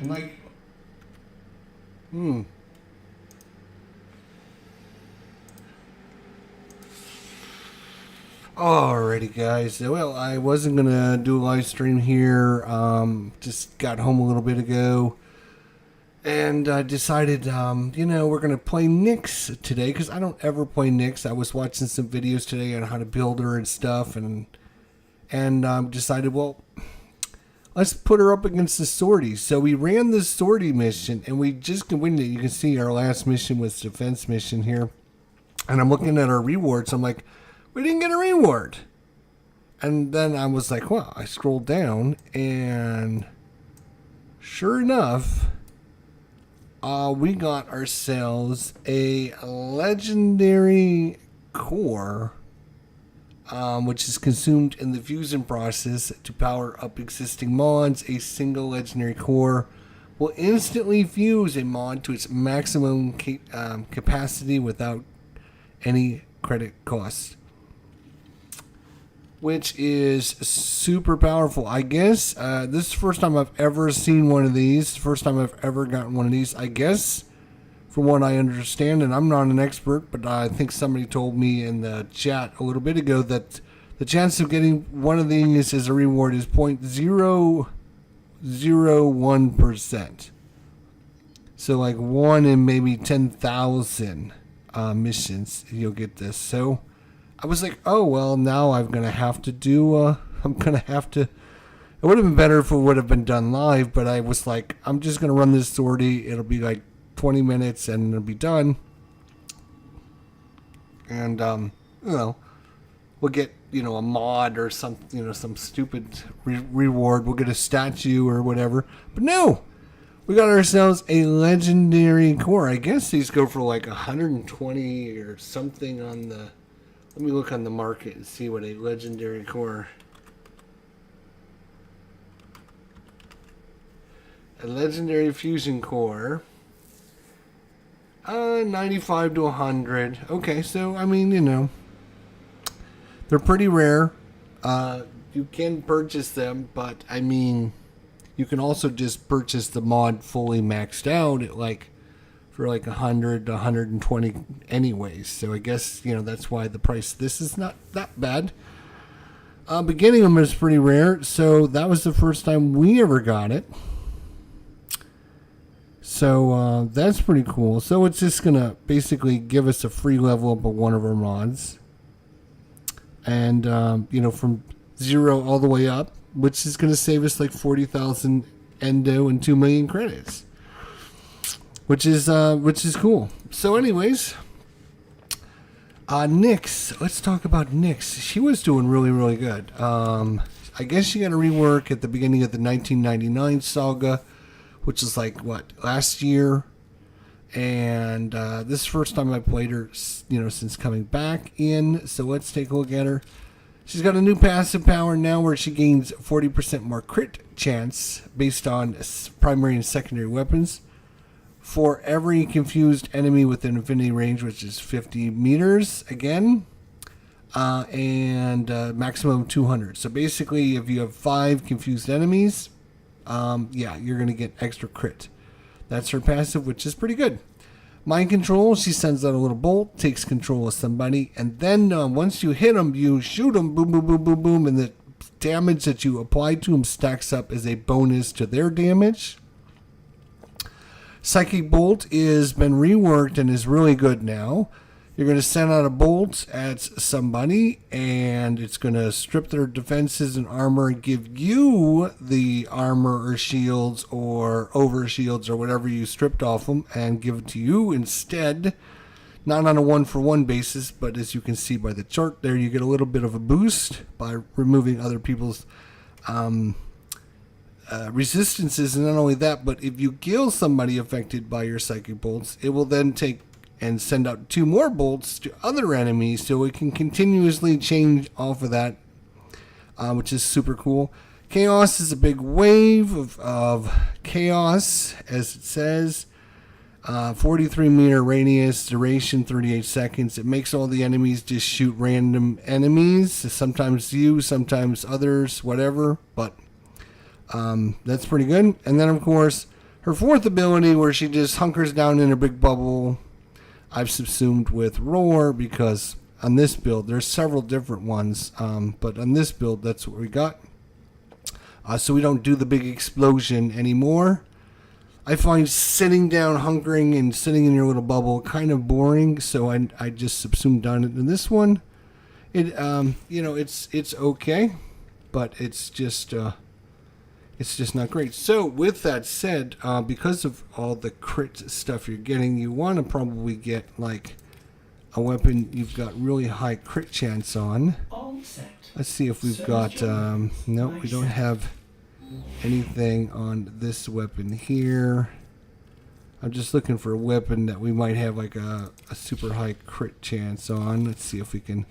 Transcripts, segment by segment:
And like, Alrighty, guys. Well, I wasn't gonna do a live stream here. Just got home a little bit ago, and I decided, we're gonna play Nyx today because I don't ever play Nyx. I was watching some videos today on how to build her and stuff, and decided, well, let's put her up against the Sortie. So we ran this Sortie mission, and we just completed it. You can see our last mission was defense mission here, and I'm looking at our rewards. I'm like, we didn't get a reward. And then I was like, well, I scrolled down, and sure enough, we got ourselves a legendary core, which is consumed in the fusion process to power up existing mods. A single legendary core will instantly fuse a mod to its maximum capacity without any credit cost, which is super powerful. I guess this is the first time I've ever seen one of these. First time I've ever gotten one of these. I guess, from what I understand, and I'm not an expert, but I think somebody told me in the chat a little bit ago that the chance of getting one of these as a reward is 0.001%. So like 1 in maybe 10,000 missions you'll get this. So I was like, oh, well, now I'm going to have to do, it would have been better if it would have been done live, but I was like, I'm just going to run this sortie. It'll be like 20 minutes and it'll be done. And, we'll get, a mod or some stupid reward. We'll get a statue or whatever. But no, we got ourselves a legendary core. I guess these go for like 120 or something on the... Let me look on the market and see what a legendary core. A legendary fusion core. 95 to 100. Okay, so I mean, they're pretty rare. You can purchase them, but I mean, you can also just purchase the mod fully maxed out at for 100 to 120 anyways. So I guess, that's why the price of this is not that bad. But getting them is pretty rare. So that was the first time we ever got it. So that's pretty cool. So it's just going to basically give us a free level up of one of our mods. And, from 0 all the way up, which is going to save us like 40,000 endo and 2 million credits. Which is cool. So anyways, Nyx. Let's talk about Nyx. She was doing really, really good. I guess she got a rework at the beginning of the 1999 saga, which is last year. And this is the first time I played her, since coming back in. So let's take a look at her. She's got a new passive power now where she gains 40% more crit chance based on primary and secondary weapons for every confused enemy within infinity range, which is 50 meters again, and maximum 200. So basically, if you have 5 confused enemies, you're going to get extra crit. That's her passive, which is pretty good. Mind control, she sends out a little bolt, takes control of somebody, and then once you hit them, you shoot them, boom, boom, boom, boom, boom, and the damage that you apply to them stacks up as a bonus to their damage. Psychic Bolt has been reworked and is really good now. You're going to send out a bolt at somebody, and it's going to strip their defenses and armor and give you the armor or shields or over shields or whatever you stripped off them and give it to you instead. Not on a 1-for-1 basis, but as you can see by the chart there, you get a little bit of a boost by removing other people's resistances. And not only that, but if you kill somebody affected by your psychic bolts, it will then take and send out 2 more bolts to other enemies, so it can continuously change off of that, which is super cool. Chaos is a big wave of chaos, as it says. 43 meter radius, duration 38 seconds. It makes all the enemies just shoot random enemies, sometimes you, sometimes others, whatever, but that's pretty good. And then, of course, Her fourth ability, where she just hunkers down in a big bubble, I've subsumed with Roar, because on this build, there's several different ones, but on this build, that's what we got. So we don't do the big explosion anymore. I find sitting down, hunkering, and sitting in your little bubble kind of boring, so I just subsumed down into this one. It it's okay, but it's just not great. So with that said, because of all the crit stuff you're getting, you want to probably get like a weapon you've got really high crit chance on. Let's see if we've got no, we don't have anything on this weapon here. I'm just looking for a weapon that we might have like a super high crit chance on. Let's see if we can.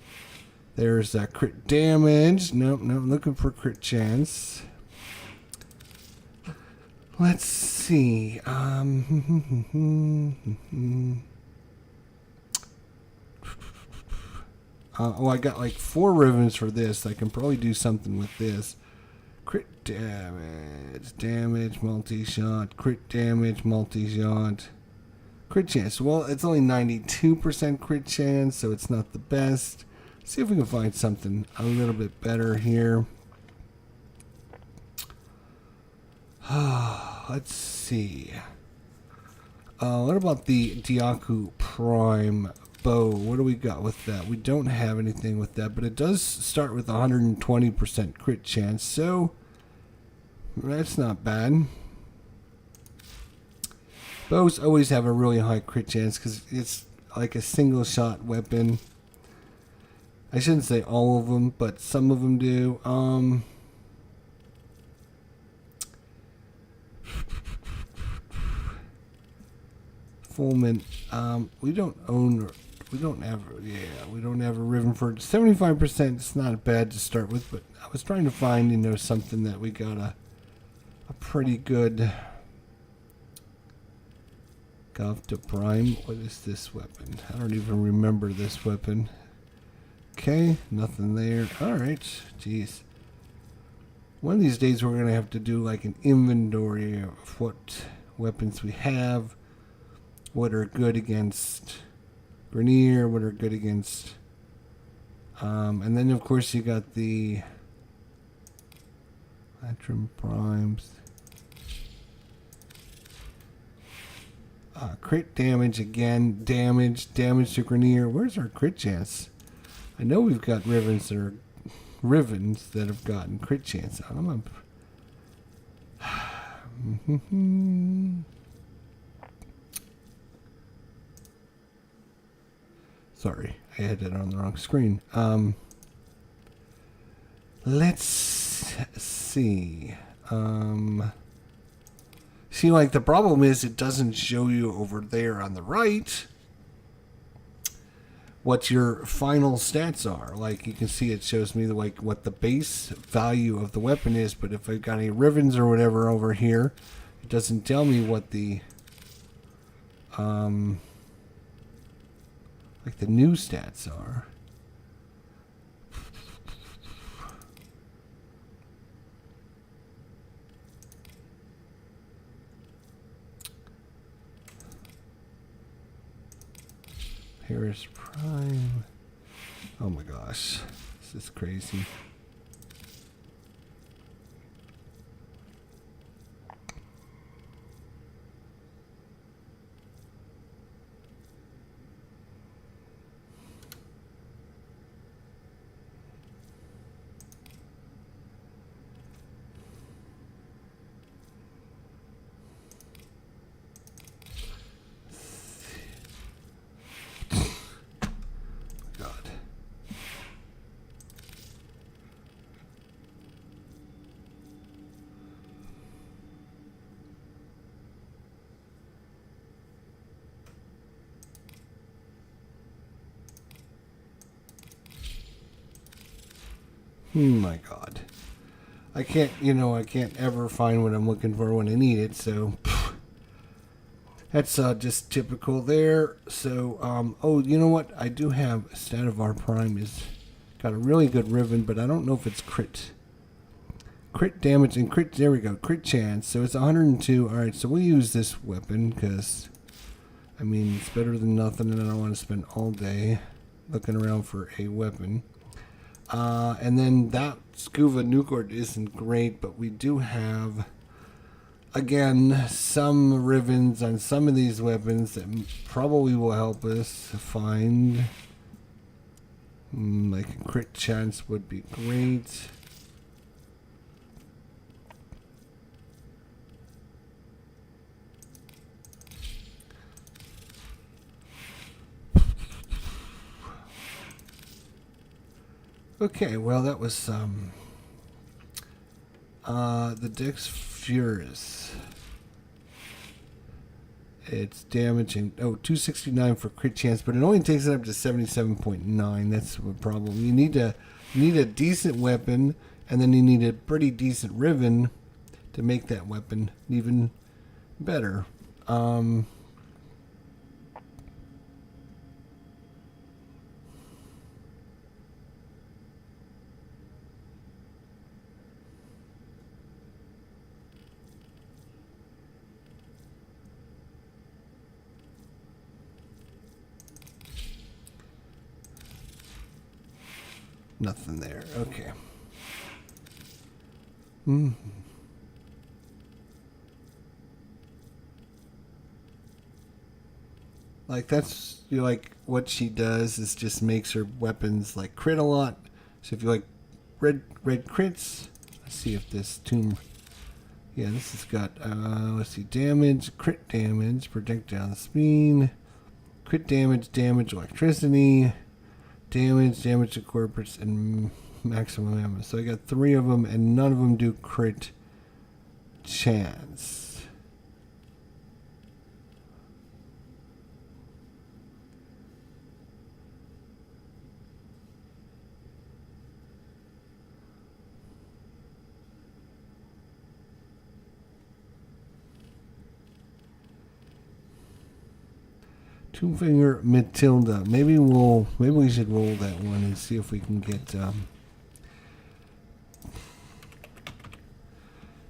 There's that crit damage. Nope, no, I'm looking for crit chance. Let's see. Oh, I got like 4 ribbons for this. I can probably do something with this. Crit damage, multi-shot, crit damage, multi-shot, crit chance. Well, it's only 92% crit chance, so it's not the best. See if we can find something a little bit better here. Let's see. What about the Diaku Prime bow? What do we got with that? We don't have anything with that, but it does start with 120% crit chance, so that's not bad. Bows always have a really high crit chance because it's like a single shot weapon. I shouldn't say all of them, but some of them do. Fullman, we don't have a ribbon for 75%. It's not bad to start with, but I was trying to find, something that we got a pretty good. Gavta Prime. What is this weapon? I don't even remember this weapon. Okay, nothing there. Alright, jeez. One of these days we're going to have to do like an inventory of what weapons we have, what are good against Grenier, what are good against... and then of course you got the Latrim Primes. Crit damage again, damage to Grenier. Where's our crit chance? I know we've got Rivens that have gotten crit chance on them. Sorry, I had it on the wrong screen. Let's see. See, like, the problem is it doesn't show you over there on the right what your final stats are. Like, you can see it shows me what the base value of the weapon is, but if I've got any ribbons or whatever over here, it doesn't tell me what the like the new stats are. Paris Prime. Oh my gosh, this is crazy. My God. I can't ever find what I'm looking for when I need it, so that's just typical there. So, oh, you know what? I do have Stativar Prime is got a really good ribbon, but I don't know if it's crit Crit damage and crit, there we go, crit chance. So it's 102. Alright, so we'll use this weapon because, I mean, it's better than nothing and I don't want to spend all day looking around for a weapon. And then that Scuba Newport isn't great, but we do have, again, some ribbons on some of these weapons that probably will help us find. Like a crit chance would be great. Okay, well that was the Dex Furus. It's damaging. Oh, 269 for crit chance, but it only takes it up to 77.9. That's the problem. You need a decent weapon, and then you need a pretty decent ribbon to make that weapon even better. Nothing there. Okay. Like that's, you know, like what she does is just makes her weapons like crit a lot. So if you like red crits, let's see if this tomb. Yeah, this has got let's see, damage, crit damage, projectile speed, crit damage, electricity. Damage to corporates, and maximum ammo. So I got 3 of them, and none of them do crit chance. Two Finger Matilda. Maybe we should roll that one and see if we can get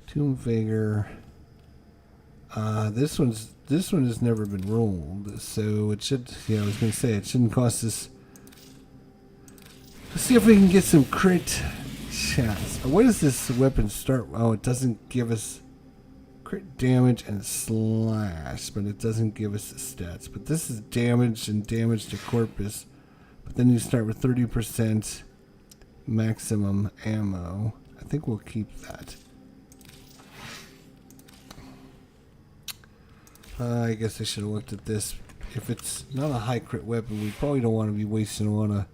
Tomb Finger. This one has never been rolled, so it should. Yeah, I was gonna say it shouldn't cost us. Let's see if we can get some crit chance. What does this weapon start? Oh, it doesn't give us crit damage and slash, but it doesn't give us the stats. But this is damage and damage to corpus. But then you start with 30% maximum ammo. I think we'll keep that. I guess I should have looked at this. If it's not a high crit weapon, we probably don't want to be wasting a lot of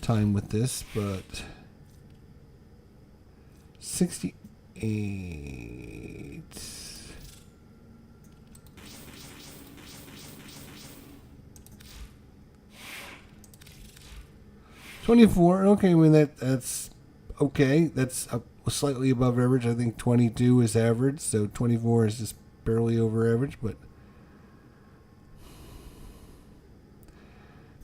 time with this, but 68. 24. Okay, I mean that's okay. That's slightly above average. I think 22 is average, so 24 is just barely over average. But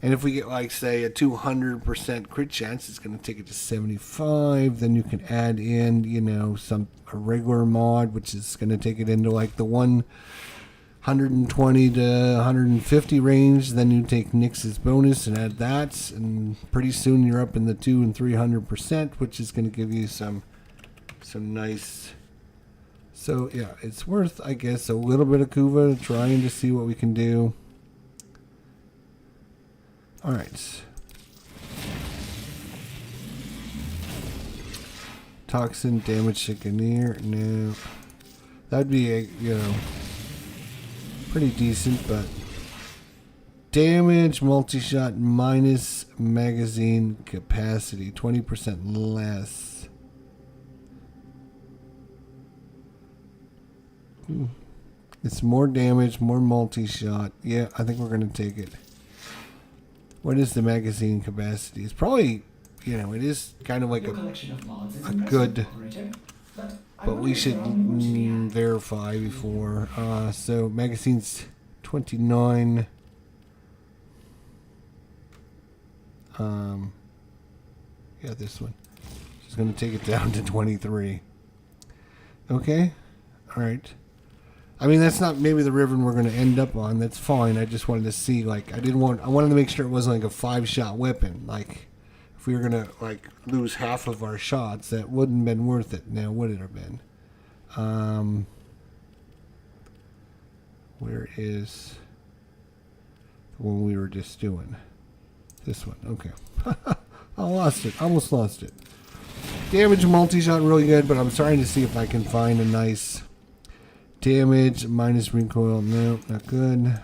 and if we get like say a 200% crit chance, it's going to take it to 75. Then you can add in, you know, a regular mod, which is going to take it into like the 120 to 150 range. Then you take Nyx's bonus and add that, and pretty soon you're up in the 200 and 300%, which is going to give you some nice. So yeah, it's worth, I guess, a little bit of Kuva, trying to see what we can do. All right. Toxin, damage, chicaneer. No, that'd be a, you know, pretty decent, but damage, multi-shot minus magazine capacity, 20% less. It's more damage, more multi-shot. Yeah, I think we're gonna take it. What is the magazine capacity? It's probably, you know, it is kind of like a good, but we should verify before. So magazine's 29. Yeah, this one. It's going to take it down to 23. Okay. All right. I mean, that's not maybe the ribbon we're going to end up on. That's fine. I just wanted to see, like, I wanted to make sure it wasn't like a 5-shot weapon. Like, if we were going to, like, lose half of our shots, that wouldn't have been worth it. Now, would it have been? Where is the one we were just doing? This one. Okay. I lost it. Almost lost it. Damage multi-shot really good, but I'm starting to see if I can find a nice damage minus recoil. No, not good.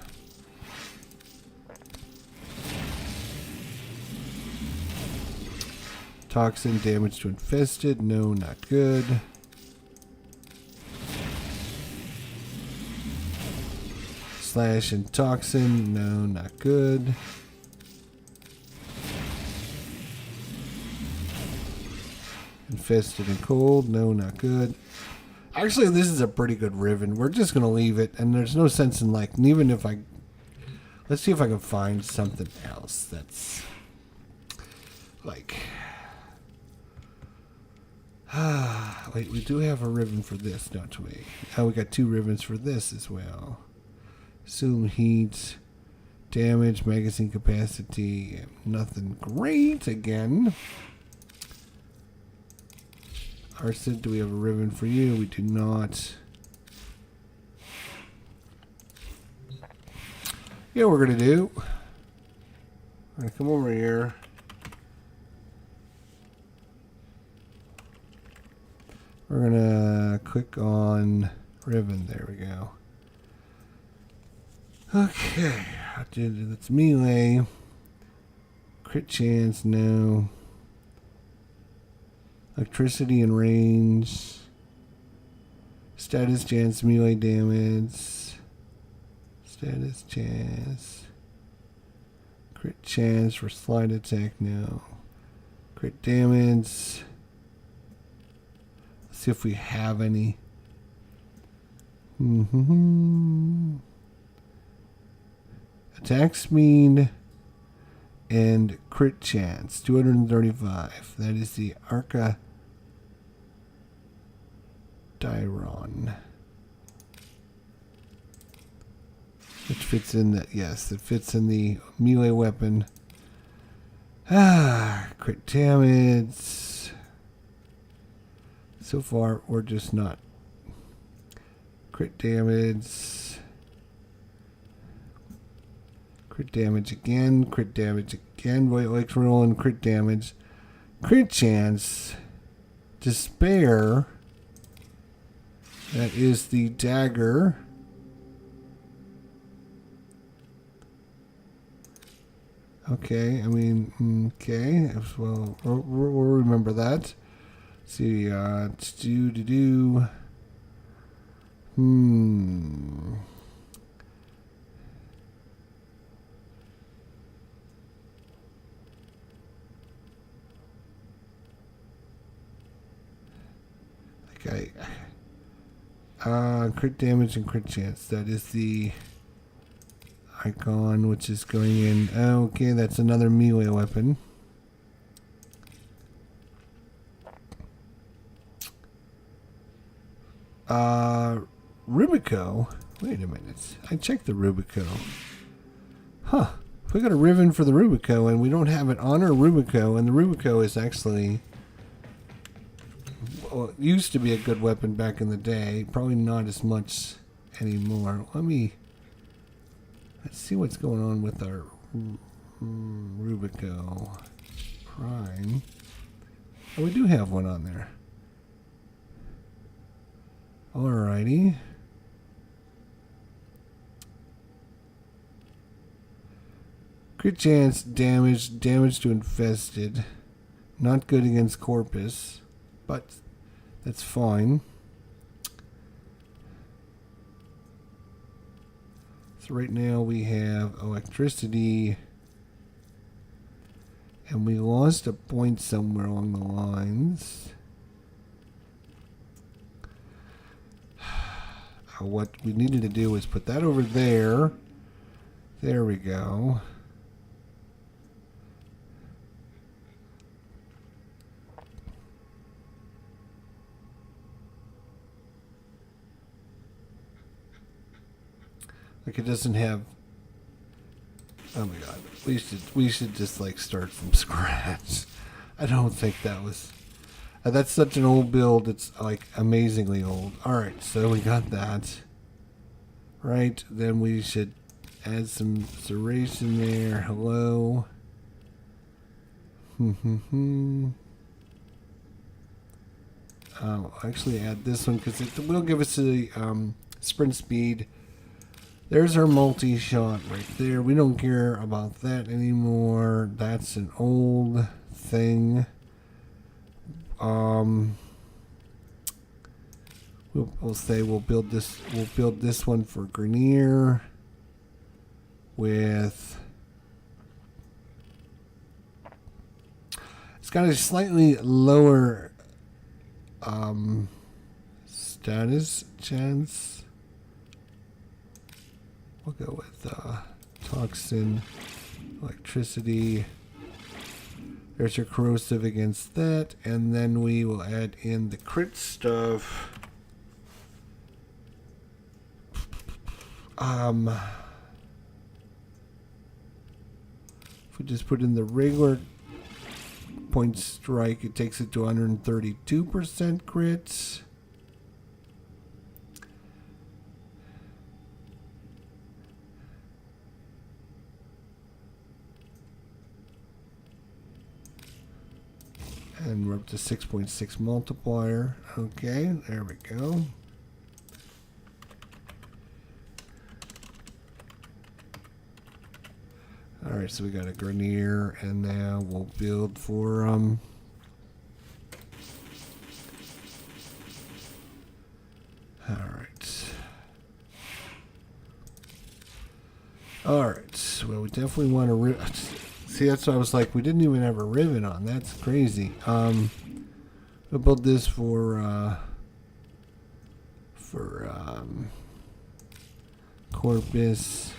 Toxin damage to infested. No, not good. Slash and toxin. No, not good. Infested and cold. No, not good. Actually, this is a pretty good ribbon. We're just going to leave it. And there's no sense in, like, even if I... Let's see if I can find something else that's... Like... Wait, we do have a ribbon for this, don't we? Oh, we got 2 ribbons for this as well. Assume heat. Damage, magazine capacity. Nothing great again. Arson, do we have a ribbon for you? We do not. Yeah, what we're going to do. We're going to come over here. We're going to click on ribbon. There we go. Okay. That's melee. Crit chance, no. Electricity and range. Status chance, melee damage. Status chance. Crit chance for slide attack, no. Crit damage. Let's see if we have any. Attack speed and crit chance, 235. That is the Arca Dyron. Which fits in that, yes, it fits in the melee weapon. Crit damage. So far, we're just not. Crit damage. Crit damage again. Crit damage again. Wait, like rolling crit damage. Crit chance. Despair. That is the dagger. Okay, I mean, okay. Well, we'll remember that. Let's see, do. Okay. Crit damage and crit chance. That is the icon, which is going in. Okay, that's another melee weapon. Rubico. Wait a minute. I checked the Rubico. Huh. If we got a ribbon for the Rubico and we don't have it on our Rubico, and the Rubico is actually... Well, it used to be a good weapon back in the day. Probably not as much anymore. Let's see what's going on with our Rubico Prime. Oh, we do have one on there. Alrighty. Crit chance, damage to infested. Not good against Corpus, but that's fine. So right now we have electricity, and we lost a point somewhere along the lines. What we needed to do is put that over there. There we go. Like it doesn't have. Oh my god, we should just like start from scratch. I don't think that was. That's such an old build. It's like amazingly old. All right, so we got that. Right, then we should add some serration there. Hello. I'll actually add this one because it will give us a sprint speed. There's our multi-shot right there. We don't care about that anymore. That's an old thing. We'll say we'll build this one for Grenier with. It's got a slightly lower status chance. We'll go with toxin, electricity. There's your corrosive against that, and then we will add in the crit stuff. If we just put in the regular point strike, it takes it to 132% crits. And we're up to 6.6 multiplier. Okay, there we go. Alright, so we got a Grenier, and now we'll build for Alright, well we definitely want to see, that's what I was like, we didn't even have a rivet on. That's crazy. We'll build this for Corpus.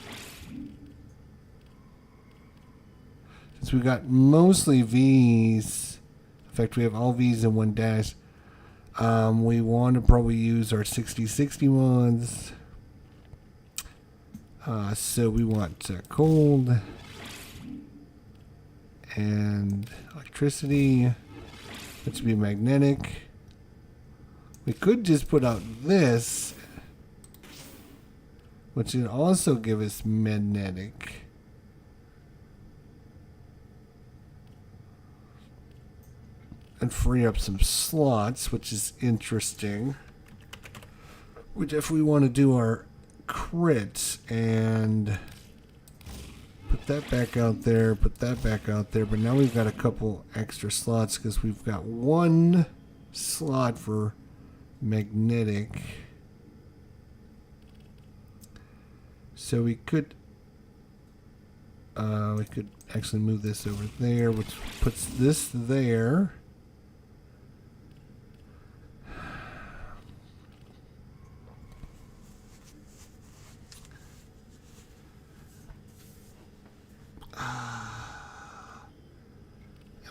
Since we got mostly V's, in fact we have all V's in one dash, we want to probably use our 60/60 mods. So we want cold and electricity, which would be magnetic. We could just put out this, which would also give us magnetic. And free up some slots, which is interesting. Which if we want to do our crits and put that back out there, put that back out there, but now we've got a couple extra slots because we've got one slot for magnetic. So we could actually move this over there, which puts this there.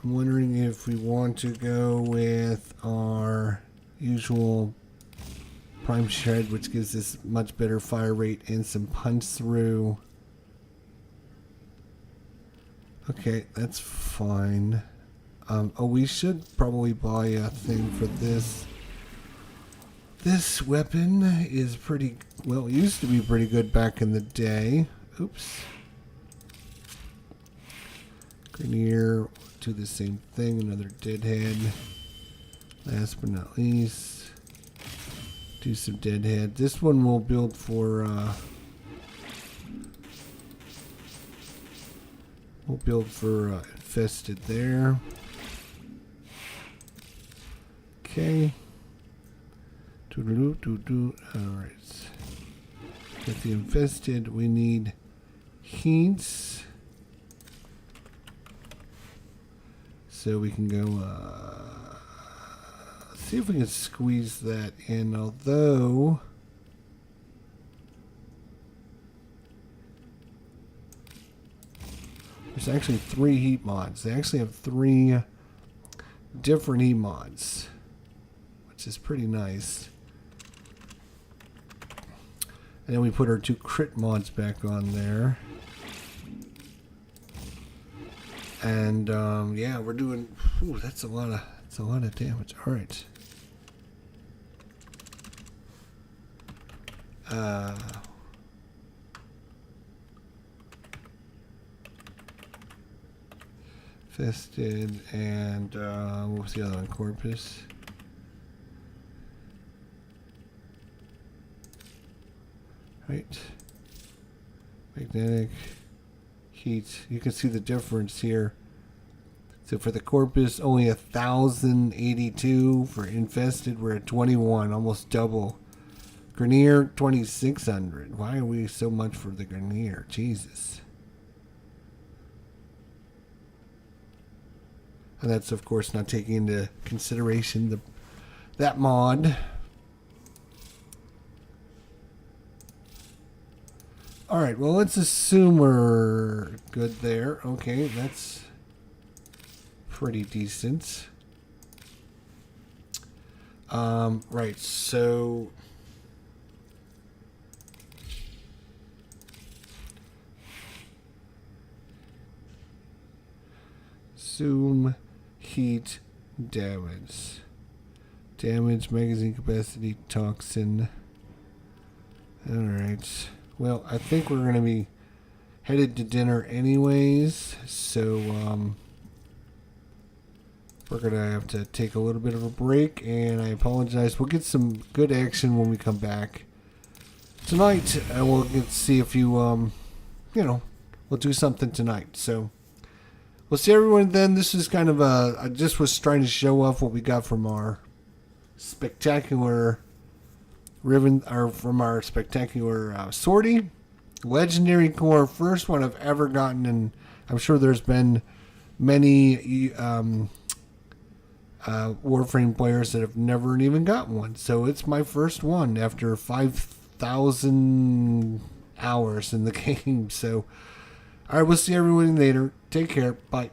I'm wondering if we want to go with our usual prime shed, which gives us much better fire rate and some punch through. Okay, that's fine. Oh, we should probably buy a thing for this. This weapon is pretty, well, it used to be pretty good back in the day. Oops. Grenier, do the same thing, another deadhead. Last but not least, do some deadhead. This one we'll build for, infested there. Okay. Alright. Get the infested, we need heats. So we can go, see if we can squeeze that in, although there's actually 3 heat mods. They actually have 3 different heat mods, which is pretty nice. And then we put our 2 crit mods back on there. And yeah, we're doing. Ooh, that's a lot of damage. All right. Fested and what was the other one? Corpus. Right. Magnetic. Heat. You can see the difference here. So for the Corpus, only 1,082. For Infested, we're at 21, almost double. Grenier, 2,600. Why are we so much for the Grenier? Jesus. And that's, of course, not taking into consideration that mod. All right, well, let's assume we're good there. Okay, that's pretty decent. Right, so zoom, heat, damage. Damage, magazine capacity, toxin. All right. Well, I think we're going to be headed to dinner anyways, so we're going to have to take a little bit of a break, and I apologize. We'll get some good action when we come back tonight, and we'll get to see if you, we'll do something tonight. So we'll see everyone then. This is kind of I just was trying to show off what we got from our spectacular sortie. Legendary core, first one I've ever gotten, and I'm sure there's been many Warframe players that have never even got one. So it's my first one after 5,000 hours in the game. So, all right, we'll see everyone later. Take care. Bye.